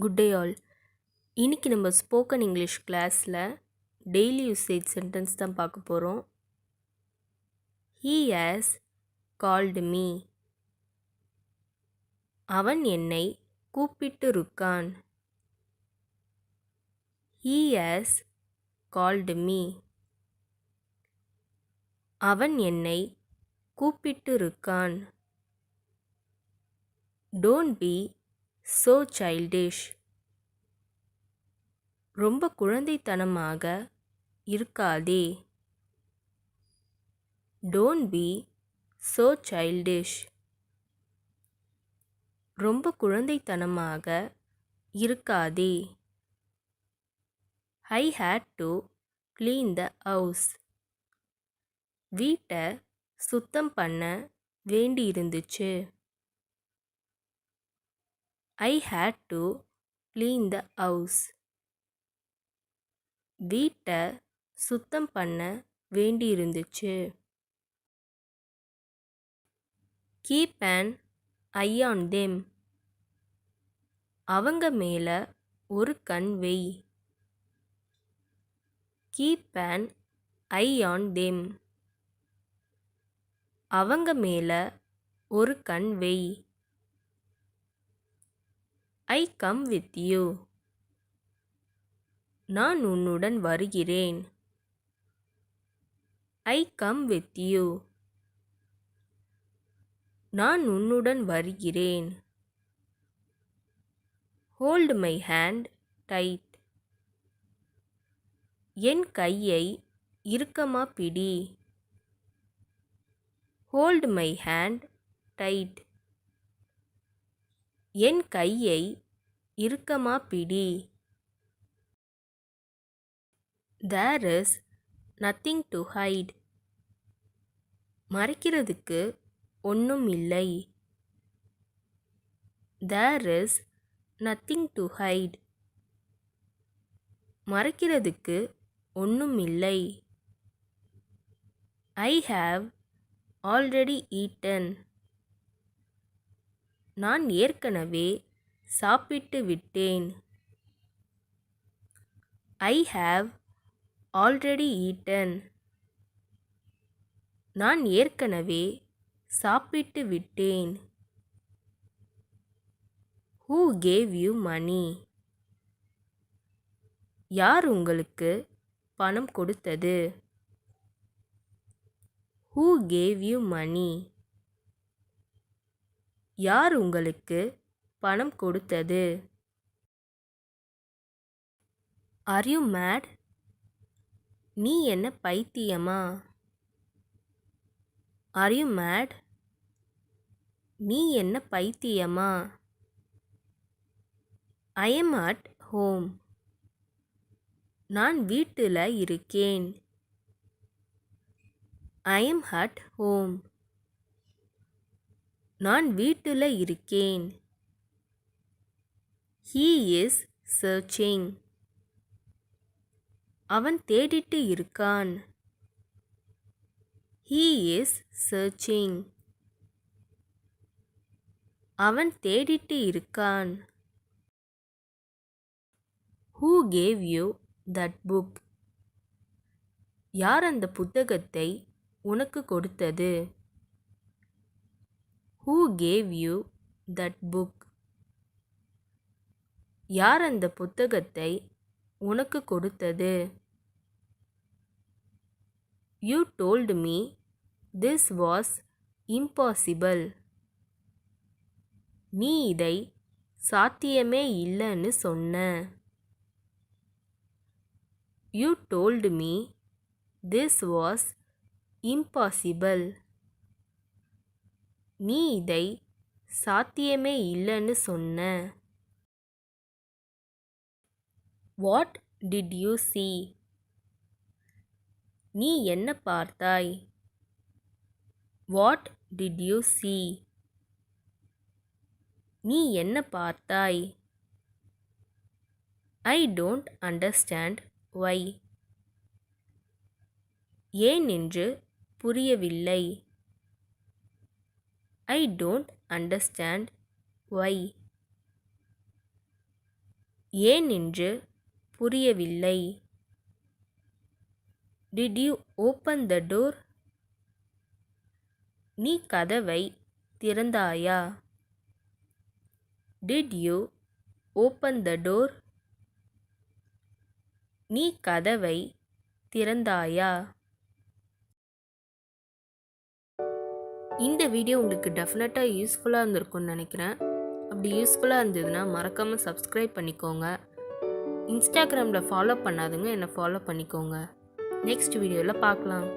Good day all. இன்னைக்கு நம்ம spoken English கிளாஸில் டெய்லி யூசேஜ் சென்டென்ஸ் தான் பார்க்க போகிறோம். He has called me. அவன் என்னை கூப்பிட்டிருக்கான். He has called me. அவன் என்னை கூப்பிட்டிருக்கான். Don't be so childish. ரொம்ப குழந்தைத்தனமாக இருக்காதே. Don't be so childish. ரொம்ப குழந்தைத்தனமாக இருக்காதே. I had to clean the house. வீட்டை சுத்தம் பண்ண வேண்டியிருந்துச்சு. I had to clean the house. வீட்டை சுத்தம் பண்ண வேண்டியிருந்துச்சு. Keep an eye on them. அவங்க மேல ஒரு கண் வை. Keep an eye on them. அவங்க மேல ஒரு கண் வை. I come with you. நான் உன்னுடன் வருகிறேன். I come with you. நான் உன்னுடன் வருகிறேன். Hold my hand tight. என் கையை இறுக்கமா பிடி. Hold my hand tight. என் கையை இறுக்கமா பிடி. There is nothing to hide. மறைக்கிறதுக்கு ஒன்றும் இல்லை. There is nothing to hide. மறைக்கிறதுக்கு ஒன்றும் இல்லை. I have already eaten. நான் ஏற்கனவே சாப்பிட்டு விட்டேன். I have already eaten. நான் ஏற்கனவே சாப்பிட்டு விட்டேன். Who gave you money? யார் உங்களுக்கு பணம் கொடுத்தது? Who gave you money? யார் உங்களுக்கு பணம் கொடுத்தது? Are you mad? நீ என்ன பைத்தியமா? Are you mad? நீ என்ன பைத்தியமா? I am at home. நான் வீட்டில் இருக்கேன். I am at home. நான் வீட்டில் இருக்கேன். He is searching. அவன் தேடிட்டு இருக்கான். He is searching. அவன் தேடிட்டு இருக்கான். Who gave you that book? யார் அந்த புத்தகத்தை உனக்கு கொடுத்தது? Who gave you that book? யார் அந்த புத்தகத்தை உனக்கு கொடுத்தது? You told me this was impossible. நீ இதை சாத்தியமே இல்லைன்னு சொன்ன. You told me this was impossible. நீ இதை சாத்தியமே இல்லைன்னு சொன்ன. What did you see? நீ என்ன பார்த்தாய்? What did you see? நீ என்ன பார்த்தாய்? I don't understand why. ஏன் என்று புரியவில்லை. I don't understand why. ஏன் என்று புரியவில்லை. Did you open the door? நீ கதவை திறந்தாயா? Did you open the door? நீ கதவை திறந்தாயா? இந்த வீடியோ உங்களுக்கு டெஃபினட்டாக யூஸ்ஃபுல்லாக இருந்திருக்கும்னு நினைக்கிறேன். அப்படி யூஸ்ஃபுல்லாக இருந்ததுன்னா மறக்காமல் சப்ஸ்கிரைப் பண்ணிக்கோங்க. இன்ஸ்டாகிராமில் ஃபாலோ பண்ணாதுங்க, என்னை ஃபாலோ பண்ணிக்கோங்க. நெக்ஸ்ட் வீடியோவில் பார்க்கலாம்.